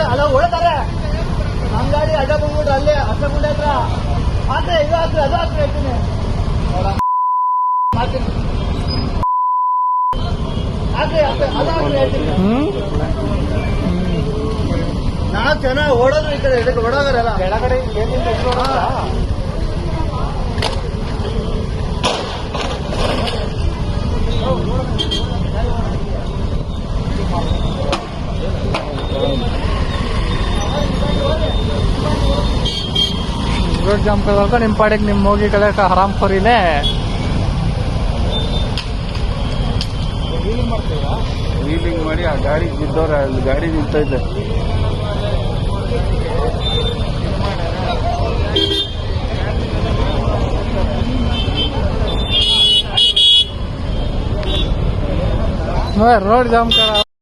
ಅಲ್ಲ ಹೊಡ್ತಾರೆ ನಮ್ ಗಾಡಿ ಅಡ್ಡ ಬಂದ್ಬಿಟ್ರೆ ಅಲ್ಲೇ ಹತ್ರ ಗುಂಡೆ ಹತ್ರ ಆದ್ರೆ ಇದು ಹಾಕ್ರಿ ಅದು ಹಾಕ್ರಿ ಹೇಳ್ತೀನಿ ನಾಲ್ಕು ಜನ ಓಡೋದ್ರು ಈ ಕಡೆ ಇದಕ್ಕೆ ಓಡೋದ್ರಲ್ಲ ಕೆಳಗಡೆ ರೋಡ್ ಜಾಮ್ ಕಳ್ಕ ನಿಮ್ಮ ಪಾಡಿಗೆ ನಿಮ್ಮ ಹೋಗಿ ಕಳೆಕ ಹರಾಮ್ ಖೋರಿನೇ ವೀಲಿಂಗ್ ಮಾಡಿ ಆ ಗಾಡಿ ಬಿದ್ದವ್ರೆ ಅಲ್ಲಿ ಗಾಡಿ ನಿಂತೈತೆ रोड जाम करा